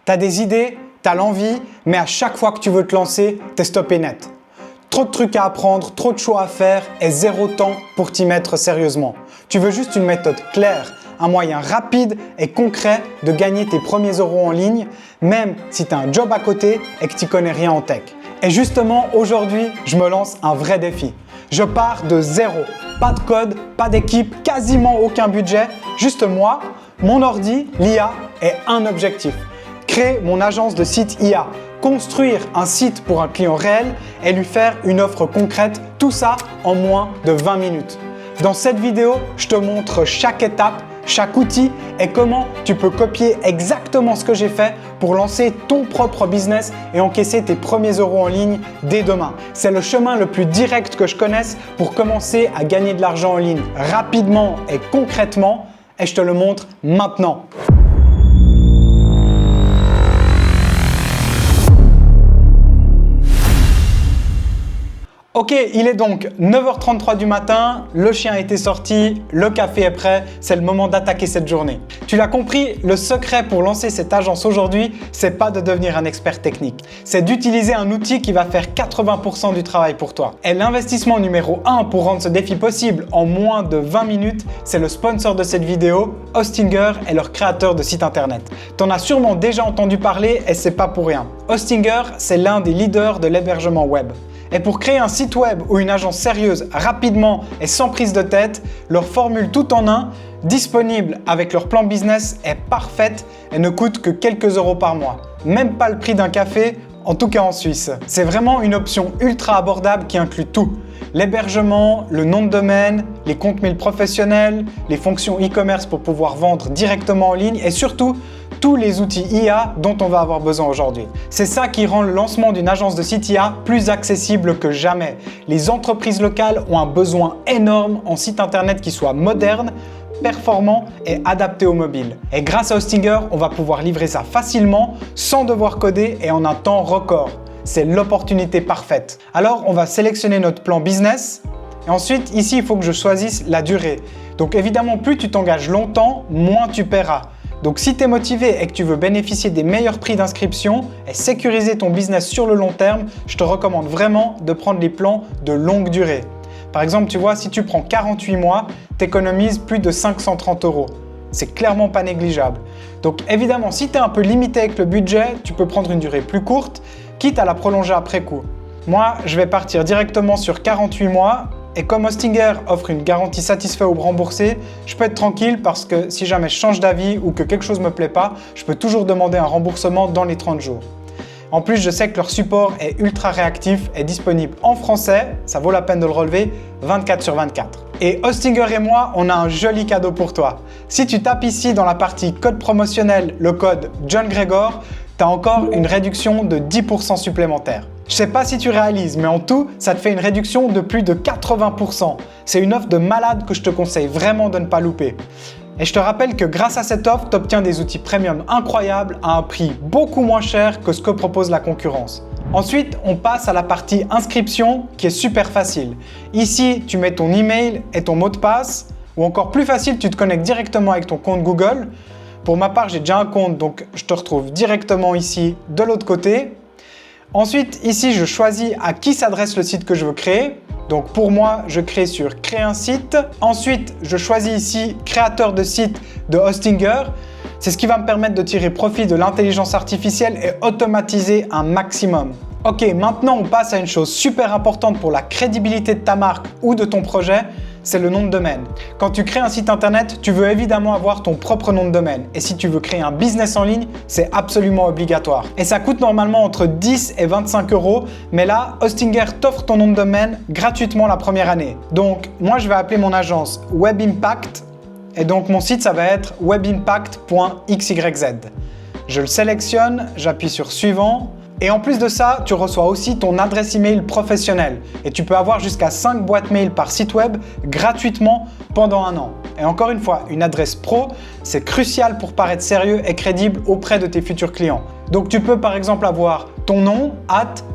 Tu as des idées, tu as l'envie, mais à chaque fois que tu veux te lancer, tu es stoppé net. Trop de trucs à apprendre, trop de choix à faire et zéro temps pour t'y mettre sérieusement. Tu veux juste une méthode claire, un moyen rapide et concret de gagner tes premiers euros en ligne, même si tu as un job à côté et que tu connais rien en tech. Et justement, aujourd'hui, je me lance un vrai défi. Je pars de zéro. Pas de code, pas d'équipe, quasiment aucun budget. Juste moi, mon ordi, l'IA et un objectif. Créer mon agence de site IA. Construire un site pour un client réel et lui faire une offre concrète. Tout ça en moins de 20 minutes. Dans cette vidéo, je te montre chaque étape, chaque outil et comment tu peux copier exactement ce que j'ai fait pour lancer ton propre business et encaisser tes premiers euros en ligne dès demain. C'est le chemin le plus direct que je connaisse pour commencer à gagner de l'argent en ligne rapidement et concrètement et je te le montre maintenant. Ok, il est donc 9h33 du matin, le chien a été sorti, le café est prêt, c'est le moment d'attaquer cette journée. Tu l'as compris, le secret pour lancer cette agence aujourd'hui, c'est pas de devenir un expert technique. C'est d'utiliser un outil qui va faire 80% du travail pour toi. Et l'investissement numéro 1 pour rendre ce défi possible en moins de 20 minutes, c'est le sponsor de cette vidéo, Hostinger et leur créateur de site internet. T'en as sûrement déjà entendu parler et c'est pas pour rien. Hostinger, c'est l'un des leaders de l'hébergement web. Et pour créer un site web ou une agence sérieuse rapidement et sans prise de tête, leur formule tout en un, disponible avec leur plan business, est parfaite et ne coûte que quelques euros par mois. Même pas le prix d'un café, en tout cas en Suisse. C'est vraiment une option ultra abordable qui inclut tout. L'hébergement, le nom de domaine, les comptes mail professionnels, les fonctions e-commerce pour pouvoir vendre directement en ligne et surtout, tous les outils IA dont on va avoir besoin aujourd'hui. C'est ça qui rend le lancement d'une agence de site IA plus accessible que jamais. Les entreprises locales ont un besoin énorme en site internet qui soit moderne, performant et adapté au mobile. Et grâce à Hostinger, on va pouvoir livrer ça facilement, sans devoir coder et en un temps record. C'est l'opportunité parfaite. Alors, on va sélectionner notre plan business. Et ensuite, ici, il faut que je choisisse la durée. Donc évidemment, plus tu t'engages longtemps, moins tu paieras. Donc si tu es motivé et que tu veux bénéficier des meilleurs prix d'inscription et sécuriser ton business sur le long terme, je te recommande vraiment de prendre les plans de longue durée. Par exemple, tu vois, si tu prends 48 mois, tu économises plus de 530 euros. C'est clairement pas négligeable. Donc évidemment, si tu es un peu limité avec le budget, tu peux prendre une durée plus courte, quitte à la prolonger après coup. Moi, je vais partir directement sur 48 mois. Et comme Hostinger offre une garantie satisfait ou remboursée, je peux être tranquille parce que si jamais je change d'avis ou que quelque chose ne me plaît pas, je peux toujours demander un remboursement dans les 30 jours. En plus, je sais que leur support est ultra réactif et disponible en français, ça vaut la peine de le relever, 24/24. Et Hostinger et moi, on a un joli cadeau pour toi. Si tu tapes ici dans la partie code promotionnel le code John Gregor, tu as encore une réduction de 10% supplémentaire. Je sais pas si tu réalises, mais en tout, ça te fait une réduction de plus de 80%. C'est une offre de malade que je te conseille vraiment de ne pas louper. Et je te rappelle que grâce à cette offre, tu obtiens des outils premium incroyables à un prix beaucoup moins cher que ce que propose la concurrence. Ensuite, on passe à la partie inscription qui est super facile. Ici, tu mets ton email et ton mot de passe, ou encore plus facile, tu te connectes directement avec ton compte Google. Pour ma part, j'ai déjà un compte, donc je te retrouve directement ici de l'autre côté. Ensuite, ici, je choisis à qui s'adresse le site que je veux créer. Donc pour moi, je crée sur créer un site. Ensuite, je choisis ici créateur de site de Hostinger. C'est ce qui va me permettre de tirer profit de l'intelligence artificielle et automatiser un maximum. Ok, maintenant on passe à une chose super importante pour la crédibilité de ta marque ou de ton projet, c'est le nom de domaine. Quand tu crées un site internet, tu veux évidemment avoir ton propre nom de domaine. Et si tu veux créer un business en ligne, c'est absolument obligatoire. Et ça coûte normalement entre 10 et 25 euros, mais là, Hostinger t'offre ton nom de domaine gratuitement la première année. Donc moi, je vais appeler mon agence Web Impact. Et donc mon site, ça va être webimpact.xyz. Je le sélectionne, j'appuie sur suivant. Et en plus de ça, tu reçois aussi ton adresse email professionnelle et tu peux avoir jusqu'à 5 boîtes mail par site web gratuitement pendant un an. Et encore une fois, une adresse pro, c'est crucial pour paraître sérieux et crédible auprès de tes futurs clients. Donc tu peux par exemple avoir ton nom,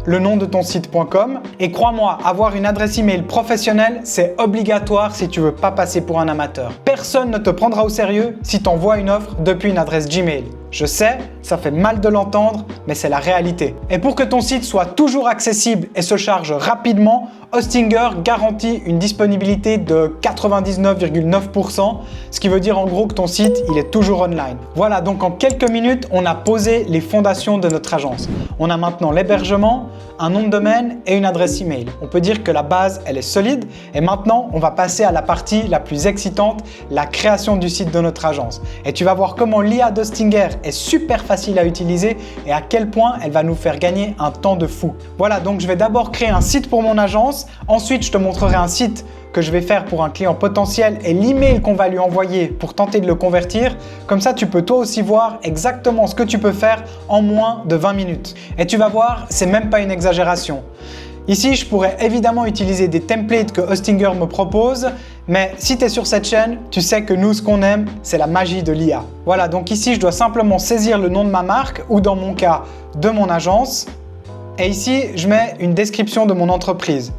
le nom de ton site.com. Et crois-moi, avoir une adresse email professionnelle, c'est obligatoire si tu veux pas passer pour un amateur. Personne ne te prendra au sérieux si tu envoies une offre depuis une adresse Gmail. Je sais, ça fait mal de l'entendre, mais c'est la réalité. Et pour que ton site soit toujours accessible et se charge rapidement, Hostinger garantit une disponibilité de 99,9%, ce qui veut dire en gros que ton site, il est toujours online. Voilà, donc en quelques minutes, on a posé les fondations de notre agence. On a maintenant l'hébergement, un nom de domaine et une adresse email. On peut dire que la base, elle est solide et maintenant, on va passer à la partie la plus excitante, la création du site de notre agence. Et tu vas voir comment l'IA d'Hostinger est super facile à utiliser et à quel point elle va nous faire gagner un temps de fou. Voilà, donc je vais d'abord créer un site pour mon agence. Ensuite, je te montrerai un site que je vais faire pour un client potentiel et l'email qu'on va lui envoyer pour tenter de le convertir. Comme ça, tu peux toi aussi voir exactement ce que tu peux faire en moins de 20 minutes. Et tu vas voir, c'est même pas une exagération. Ici, je pourrais évidemment utiliser des templates que Hostinger me propose, mais si tu es sur cette chaîne, tu sais que nous, ce qu'on aime, c'est la magie de l'IA. Voilà, donc ici, je dois simplement saisir le nom de ma marque ou dans mon cas, de mon agence. Et ici, je mets une description de mon entreprise.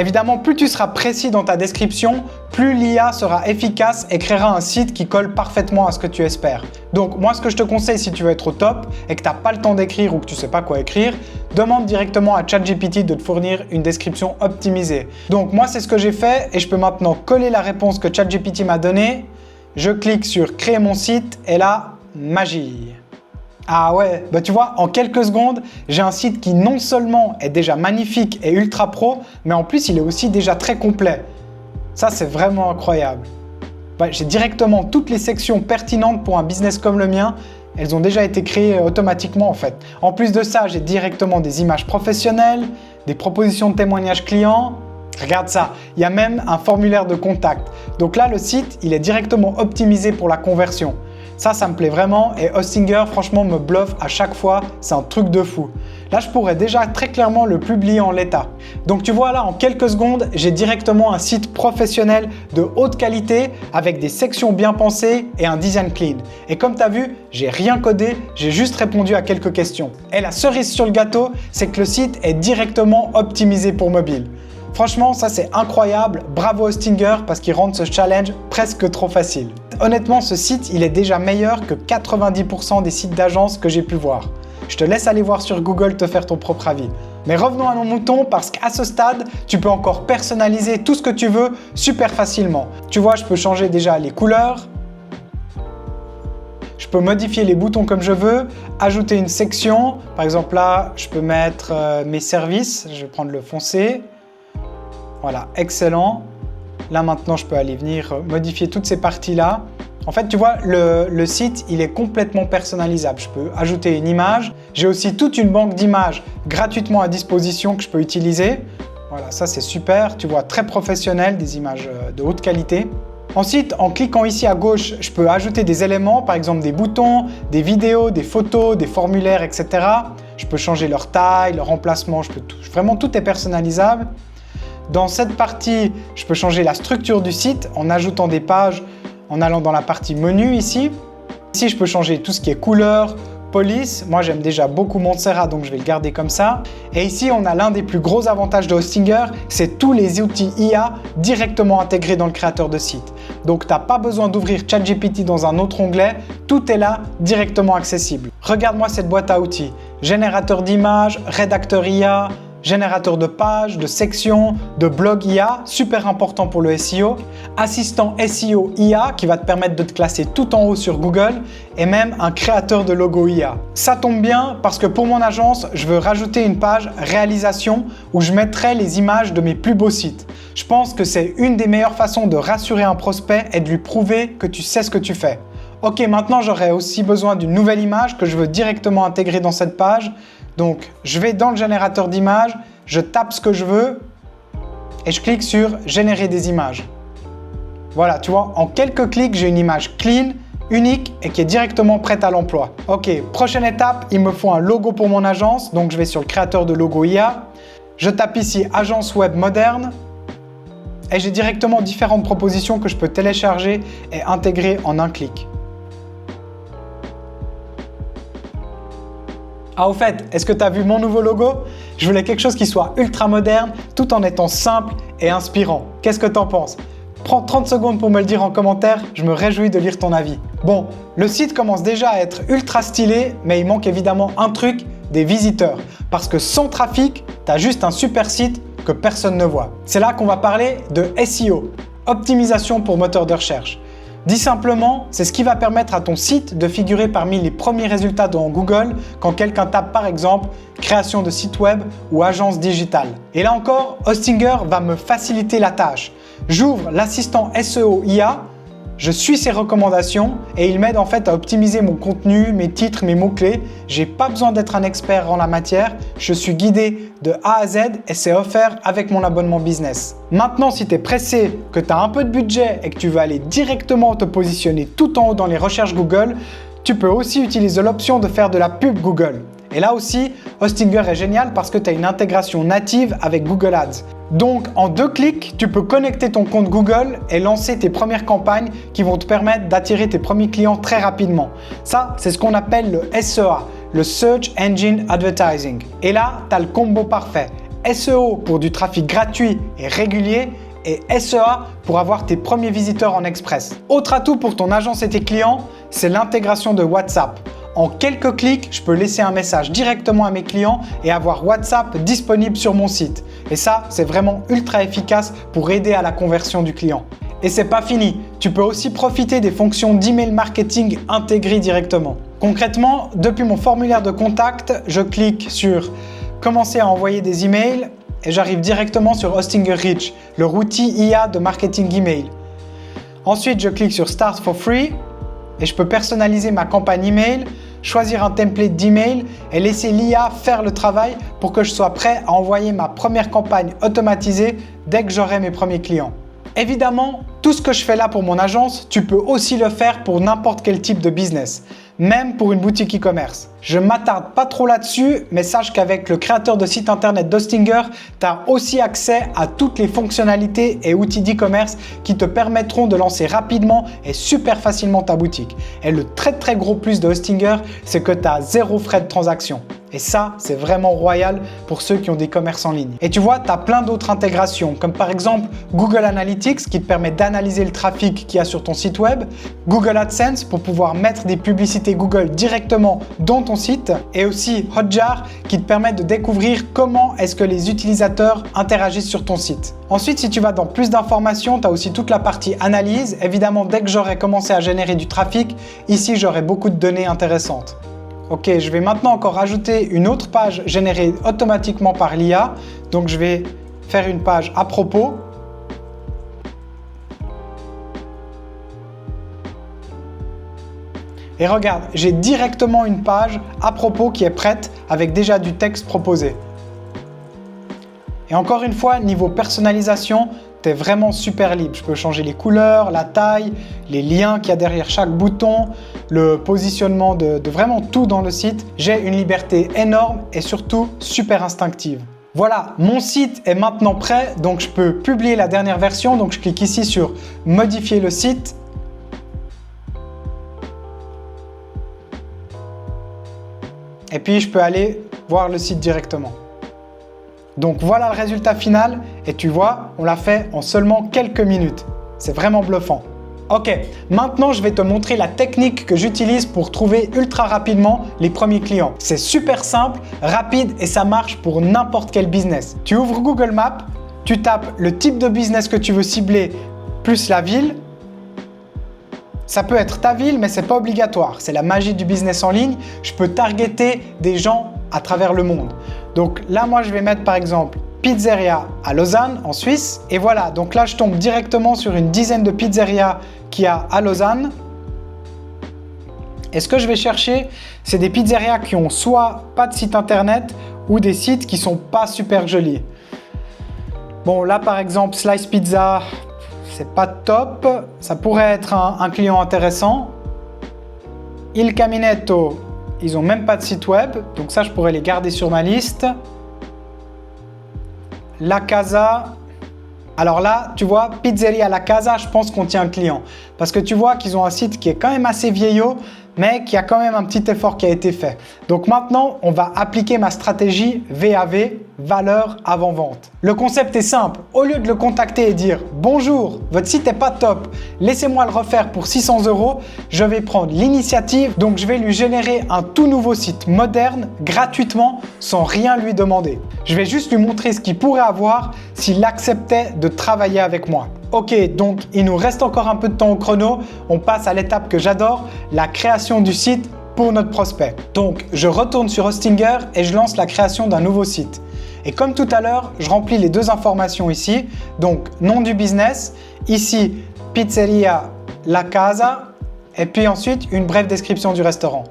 Évidemment, plus tu seras précis dans ta description, plus l'IA sera efficace et créera un site qui colle parfaitement à ce que tu espères. Donc moi, ce que je te conseille si tu veux être au top et que tu n'as pas le temps d'écrire ou que tu ne sais pas quoi écrire, demande directement à ChatGPT de te fournir une description optimisée. Donc moi, c'est ce que j'ai fait et je peux maintenant coller la réponse que ChatGPT m'a donnée. Je clique sur « Créer mon site » et là, magie. Ah ouais, bah tu vois, en quelques secondes, j'ai un site qui non seulement est déjà magnifique et ultra pro, mais en plus il est aussi déjà très complet. Ça, c'est vraiment incroyable. Ouais, j'ai directement toutes les sections pertinentes pour un business comme le mien. Elles ont déjà été créées automatiquement en fait. En plus de ça, j'ai directement des images professionnelles, des propositions de témoignages clients. Regarde ça, il y a même un formulaire de contact. Donc là, le site, il est directement optimisé pour la conversion. Ça me plaît vraiment et Hostinger, franchement, me bluffe à chaque fois. C'est un truc de fou. Là, je pourrais déjà très clairement le publier en l'état. Donc tu vois là, en quelques secondes, j'ai directement un site professionnel de haute qualité avec des sections bien pensées et un design clean. Et comme tu as vu, j'ai rien codé, j'ai juste répondu à quelques questions. Et la cerise sur le gâteau, c'est que le site est directement optimisé pour mobile. Franchement, ça c'est incroyable, bravo Hostinger parce qu'il rend ce challenge presque trop facile. Honnêtement, ce site, il est déjà meilleur que 90% des sites d'agence que j'ai pu voir. Je te laisse aller voir sur Google te faire ton propre avis. Mais revenons à nos moutons parce qu'à ce stade, tu peux encore personnaliser tout ce que tu veux super facilement. Tu vois, je peux changer déjà les couleurs. Je peux modifier les boutons comme je veux, ajouter une section. Par exemple là, je peux mettre mes services. Je vais prendre le foncé. Voilà, excellent. Là maintenant, je peux aller venir modifier toutes ces parties-là. En fait, tu vois, le site, il est complètement personnalisable. Je peux ajouter une image. J'ai aussi toute une banque d'images gratuitement à disposition que je peux utiliser. Voilà, ça c'est super. Tu vois, très professionnel, des images de haute qualité. Ensuite, en cliquant ici à gauche, je peux ajouter des éléments, par exemple des boutons, des vidéos, des photos, des formulaires, etc. Je peux changer leur taille, leur emplacement. Vraiment, tout est personnalisable. Dans cette partie, je peux changer la structure du site en ajoutant des pages, en allant dans la partie menu ici. Ici, je peux changer tout ce qui est couleur, police. Moi, j'aime déjà beaucoup Montserrat, donc je vais le garder comme ça. Et ici, on a l'un des plus gros avantages de Hostinger, c'est tous les outils IA directement intégrés dans le créateur de site. Donc, tu n'as pas besoin d'ouvrir ChatGPT dans un autre onglet. Tout est là, directement accessible. Regarde-moi cette boîte à outils. Générateur d'images, rédacteur IA, générateur de pages, de sections, de blog IA, super important pour le SEO, assistant SEO IA qui va te permettre de te classer tout en haut sur Google et même un créateur de logo IA. Ça tombe bien parce que pour mon agence, je veux rajouter une page réalisation où je mettrai les images de mes plus beaux sites. Je pense que c'est une des meilleures façons de rassurer un prospect et de lui prouver que tu sais ce que tu fais. Ok, maintenant j'aurai aussi besoin d'une nouvelle image que je veux directement intégrer dans cette page. Donc, je vais dans le générateur d'images, je tape ce que je veux et je clique sur « Générer des images ». Voilà, tu vois, en quelques clics, j'ai une image clean, unique et qui est directement prête à l'emploi. Ok, prochaine étape, il me faut un logo pour mon agence. Donc, je vais sur le créateur de logo IA. Je tape ici « Agence web moderne » et j'ai directement différentes propositions que je peux télécharger et intégrer en un clic. Ah au fait, est-ce que tu as vu mon nouveau logo? Je voulais quelque chose qui soit ultra moderne tout en étant simple et inspirant. Qu'est-ce que t'en penses? Prends 30 secondes pour me le dire en commentaire, je me réjouis de lire ton avis. Bon, le site commence déjà à être ultra stylé, mais il manque évidemment un truc, des visiteurs. Parce que sans trafic, tu as juste un super site que personne ne voit. C'est là qu'on va parler de SEO, optimisation pour moteur de recherche. Dit simplement, c'est ce qui va permettre à ton site de figurer parmi les premiers résultats dans Google quand quelqu'un tape par exemple création de site web ou agence digitale. Et là encore, Hostinger va me faciliter la tâche. J'ouvre l'assistant SEO IA, je suis ses recommandations et il m'aide en fait à optimiser mon contenu, mes titres, mes mots-clés. J'ai pas besoin d'être un expert en la matière, je suis guidé de A à Z et c'est offert avec mon abonnement business. Maintenant, si tu es pressé, que tu as un peu de budget et que tu veux aller directement te positionner tout en haut dans les recherches Google, tu peux aussi utiliser l'option de faire de la pub Google. Et là aussi, Hostinger est génial parce que tu as une intégration native avec Google Ads. Donc, en 2 clics, tu peux connecter ton compte Google et lancer tes premières campagnes qui vont te permettre d'attirer tes premiers clients très rapidement. Ça, c'est ce qu'on appelle le SEA, le Search Engine Advertising. Et là, tu as le combo parfait. SEO pour du trafic gratuit et régulier et SEA pour avoir tes premiers visiteurs en express. Autre atout pour ton agence et tes clients, c'est l'intégration de WhatsApp. En quelques clics, je peux laisser un message directement à mes clients et avoir WhatsApp disponible sur mon site. Et ça, c'est vraiment ultra efficace pour aider à la conversion du client. Et c'est pas fini, tu peux aussi profiter des fonctions d'email marketing intégrées directement. Concrètement, depuis mon formulaire de contact, je clique sur commencer à envoyer des emails et j'arrive directement sur Hostinger Reach, leur outil IA de marketing email. Ensuite, je clique sur Start for Free et je peux personnaliser ma campagne email, choisir un template d'email et laisser l'IA faire le travail pour que je sois prêt à envoyer ma première campagne automatisée dès que j'aurai mes premiers clients. Évidemment, tout ce que je fais là pour mon agence, tu peux aussi le faire pour n'importe quel type de business, même pour une boutique e-commerce. Je ne m'attarde pas trop là-dessus, mais sache qu'avec le créateur de site internet d'Hostinger, tu as aussi accès à toutes les fonctionnalités et outils d'e-commerce qui te permettront de lancer rapidement et super facilement ta boutique. Et le très gros plus de Hostinger, c'est que tu as 0 frais de transaction. Et ça, c'est vraiment royal pour ceux qui ont des commerces en ligne. Et tu vois, tu as plein d'autres intégrations, comme par exemple Google Analytics qui te permet d'analyser le trafic qu'il y a sur ton site web, Google AdSense pour pouvoir mettre des publicités Google directement dans ton site, et aussi Hotjar qui te permet de découvrir comment est-ce que les utilisateurs interagissent sur ton site. Ensuite, si tu vas dans plus d'informations, tu as aussi toute la partie analyse. Évidemment, dès que j'aurai commencé à générer du trafic, ici j'aurai beaucoup de données intéressantes. Ok, je vais maintenant encore rajouter une autre page générée automatiquement par l'IA. Donc je vais faire une page à propos. Et regarde, j'ai directement une page à propos qui est prête avec déjà du texte proposé. Et encore une fois, niveau personnalisation, tu es vraiment super libre. Je peux changer les couleurs, la taille, les liens qu'il y a derrière chaque bouton, le positionnement de vraiment tout dans le site. J'ai une liberté énorme et surtout super instinctive. Voilà, mon site est maintenant prêt, donc je peux publier la dernière version. Donc je clique ici sur modifier le site. Et puis je peux aller voir le site directement. Donc voilà le résultat final et tu vois, on l'a fait en seulement quelques minutes. C'est vraiment bluffant. Ok, maintenant je vais te montrer la technique que j'utilise pour trouver ultra rapidement les premiers clients. C'est super simple, rapide et ça marche pour n'importe quel business. Tu ouvres Google Maps, tu tapes le type de business que tu veux cibler plus la ville. Ça peut être ta ville, mais c'est pas obligatoire. C'est la magie du business en ligne. Je peux targeter des gens à travers le monde. Donc là, moi, je vais mettre par exemple pizzeria à Lausanne, en Suisse. Et voilà, donc là, je tombe directement sur une dizaine de pizzerias qu'il y a à Lausanne. Et ce que je vais chercher, c'est des pizzerias qui ont soit pas de site internet ou des sites qui sont pas super jolis. Bon, là, par exemple, Slice Pizza, c'est pas top. Ça pourrait être un client intéressant. Il Caminetto, ils n'ont même pas de site web, donc ça, je pourrais les garder sur ma liste. La Casa. Alors là, tu vois, Pizzeria La Casa, je pense qu'on tient un client. Parce que tu vois qu'ils ont un site qui est quand même assez vieillot, mais qu'il y a quand même un petit effort qui a été fait. Donc maintenant, on va appliquer ma stratégie VAV, valeur avant-vente. Le concept est simple. Au lieu de le contacter et dire « Bonjour, votre site n'est pas top, laissez-moi le refaire pour 600 €, je vais prendre l'initiative, donc je vais lui générer un tout nouveau site moderne, gratuitement, sans rien lui demander. Je vais juste lui montrer ce qu'il pourrait avoir s'il acceptait de travailler avec moi. » Ok, donc il nous reste encore un peu de temps au chrono. On passe à l'étape que j'adore, la création du site pour notre prospect. Donc, je retourne sur Hostinger et je lance la création d'un nouveau site. Et comme tout à l'heure, je remplis les deux informations ici. Donc, nom du business, ici, Pizzeria La Casa, et puis ensuite, une brève description du restaurant.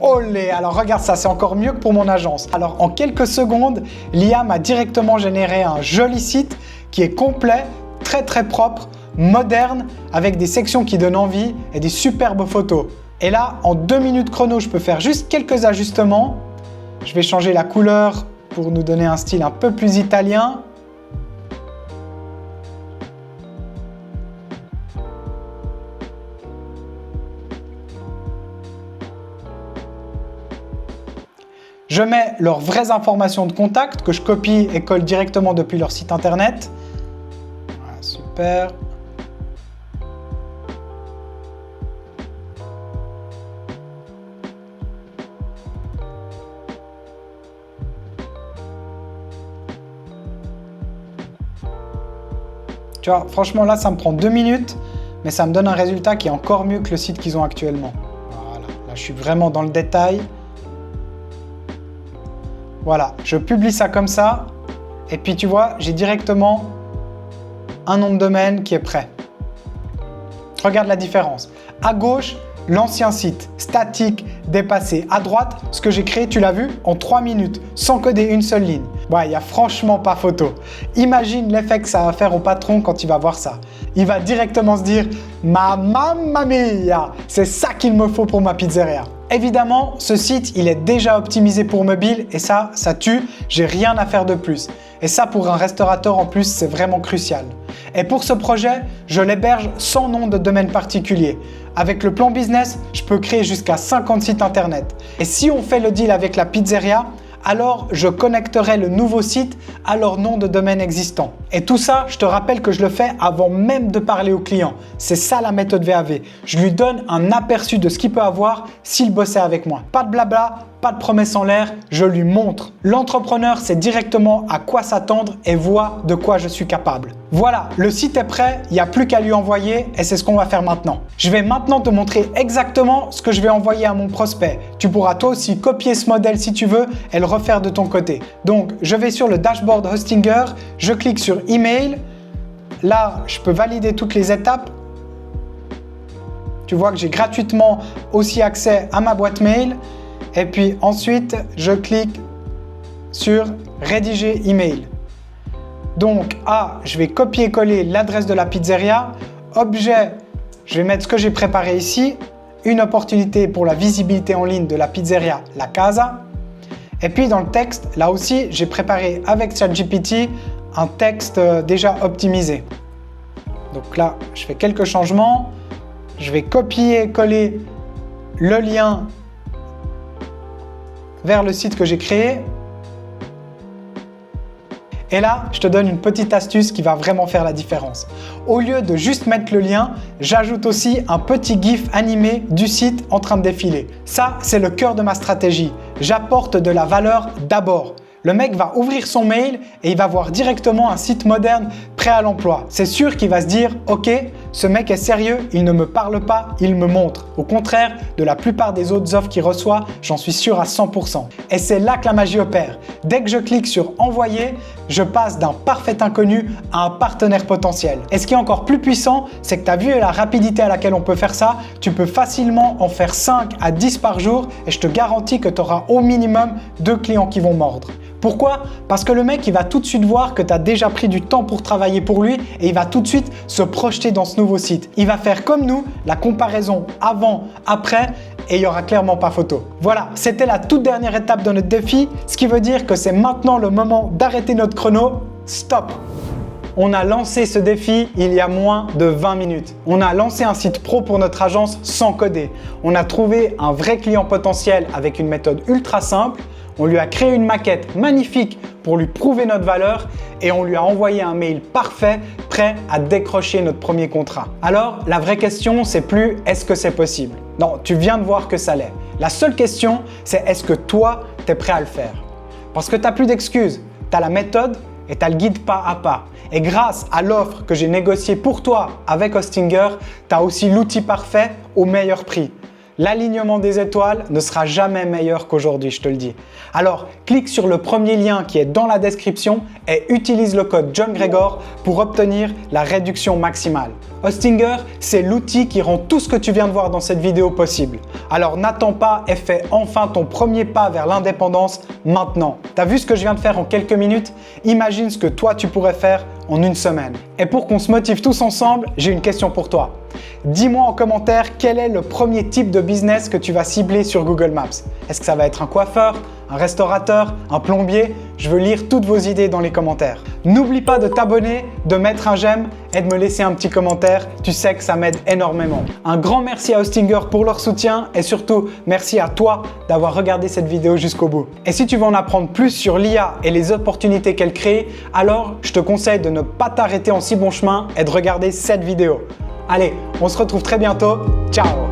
Olé, alors regarde ça, c'est encore mieux que pour mon agence. Alors en quelques secondes, l'IA m'a directement généré un joli site qui est complet, très propre, moderne, avec des sections qui donnent envie et des superbes photos. Et là, en 2 minutes chrono, je peux faire juste quelques ajustements. Je vais changer la couleur pour nous donner un style un peu plus italien. Je mets leurs vraies informations de contact que je copie et colle directement depuis leur site internet. Voilà, super. Tu vois, franchement là, ça me prend 2 minutes, mais ça me donne un résultat qui est encore mieux que le site qu'ils ont actuellement. Voilà, là je suis vraiment dans le détail. Voilà, je publie ça comme ça, et puis tu vois, j'ai directement un nom de domaine qui est prêt. Regarde la différence. À gauche, l'ancien site, statique, dépassé. À droite, ce que j'ai créé, tu l'as vu, en 3 minutes, sans coder une seule ligne. Ouais, il n'y a franchement pas photo. Imagine l'effet que ça va faire au patron quand il va voir ça. Il va directement se dire « Mamma mia, c'est ça qu'il me faut pour ma pizzeria ». Évidemment, ce site, il est déjà optimisé pour mobile et ça tue, j'ai rien à faire de plus. Et ça, pour un restaurateur en plus, c'est vraiment crucial. Et pour ce projet, je l'héberge sans nom de domaine particulier. Avec le plan business, je peux créer jusqu'à 50 sites internet. Et si on fait le deal avec la pizzeria, alors je connecterai le nouveau site à leur nom de domaine existant. Et tout ça, je te rappelle que je le fais avant même de parler au client. C'est ça la méthode VAV. Je lui donne un aperçu de ce qu'il peut avoir s'il bossait avec moi. Pas de blabla, pas de promesses en l'air, je lui montre. L'entrepreneur sait directement à quoi s'attendre et voit de quoi je suis capable. Voilà, le site est prêt, il n'y a plus qu'à lui envoyer et c'est ce qu'on va faire maintenant. Je vais maintenant te montrer exactement ce que je vais envoyer à mon prospect. Tu pourras toi aussi copier ce modèle si tu veux et le refaire de ton côté. Donc, je vais sur le dashboard Hostinger, je clique sur Email. Là, je peux valider toutes les étapes. Tu vois que j'ai gratuitement aussi accès à ma boîte mail. Et puis ensuite, je clique sur Rédiger email. Donc, je vais copier-coller l'adresse de la pizzeria. Objet, je vais mettre ce que j'ai préparé ici. Une opportunité pour la visibilité en ligne de la pizzeria La Casa. Et puis dans le texte, là aussi, j'ai préparé avec ChatGPT un texte déjà optimisé. Donc là, je fais quelques changements. Je vais copier-coller le lien vers le site que j'ai créé. Et là, je te donne une petite astuce qui va vraiment faire la différence. Au lieu de juste mettre le lien, j'ajoute aussi un petit GIF animé du site en train de défiler. Ça, c'est le cœur de ma stratégie. J'apporte de la valeur d'abord. Le mec va ouvrir son mail et il va voir directement un site moderne prêt à l'emploi. C'est sûr qu'il va se dire « Ok, ce mec est sérieux, il ne me parle pas, il me montre. » Au contraire de la plupart des autres offres qu'il reçoit, j'en suis sûr à 100%. Et c'est là que la magie opère. Dès que je clique sur « Envoyer », je passe d'un parfait inconnu à un partenaire potentiel. Et ce qui est encore plus puissant, c'est que tu as vu la rapidité à laquelle on peut faire ça. Tu peux facilement en faire 5 à 10 par jour et je te garantis que tu auras au minimum 2 clients qui vont mordre. Pourquoi? Parce que le mec, il va tout de suite voir que tu as déjà pris du temps pour travailler pour lui et il va tout de suite se projeter dans ce nouveau site. Il va faire comme nous, la comparaison avant, après et il n'y aura clairement pas photo. Voilà, c'était la toute dernière étape de notre défi, ce qui veut dire que c'est maintenant le moment d'arrêter notre chrono. Stop! On a lancé ce défi il y a moins de 20 minutes. On a lancé un site pro pour notre agence sans coder. On a trouvé un vrai client potentiel avec une méthode ultra simple. On lui a créé une maquette magnifique pour lui prouver notre valeur et on lui a envoyé un mail parfait, prêt à décrocher notre premier contrat. Alors, la vraie question, c'est plus est-ce que c'est possible? Non, tu viens de voir que ça l'est. La seule question, c'est est-ce que toi, tu es prêt à le faire? Parce que tu n'as plus d'excuses. Tu as la méthode et tu as le guide pas à pas. Et grâce à l'offre que j'ai négociée pour toi avec Hostinger, tu as aussi l'outil parfait au meilleur prix. L'alignement des étoiles ne sera jamais meilleur qu'aujourd'hui, je te le dis. Alors, clique sur le premier lien qui est dans la description et utilise le code John Gregor pour obtenir la réduction maximale. Hostinger, c'est l'outil qui rend tout ce que tu viens de voir dans cette vidéo possible. Alors n'attends pas et fais enfin ton premier pas vers l'indépendance maintenant. T'as vu ce que je viens de faire en quelques minutes? Imagine ce que toi tu pourrais faire en une semaine. Et pour qu'on se motive tous ensemble, j'ai une question pour toi. Dis-moi en commentaire quel est le premier type de business que tu vas cibler sur Google Maps. Est-ce que ça va être un coiffeur, un restaurateur, un plombier? Je veux lire toutes vos idées dans les commentaires. N'oublie pas de t'abonner, de mettre un j'aime et de me laisser un petit commentaire. Tu sais que ça m'aide énormément. Un grand merci à Hostinger pour leur soutien et surtout merci à toi d'avoir regardé cette vidéo jusqu'au bout. Et si tu veux en apprendre plus sur l'IA et les opportunités qu'elle crée, alors je te conseille de ne pas t'arrêter en si bon chemin et de regarder cette vidéo. Allez, on se retrouve très bientôt. Ciao!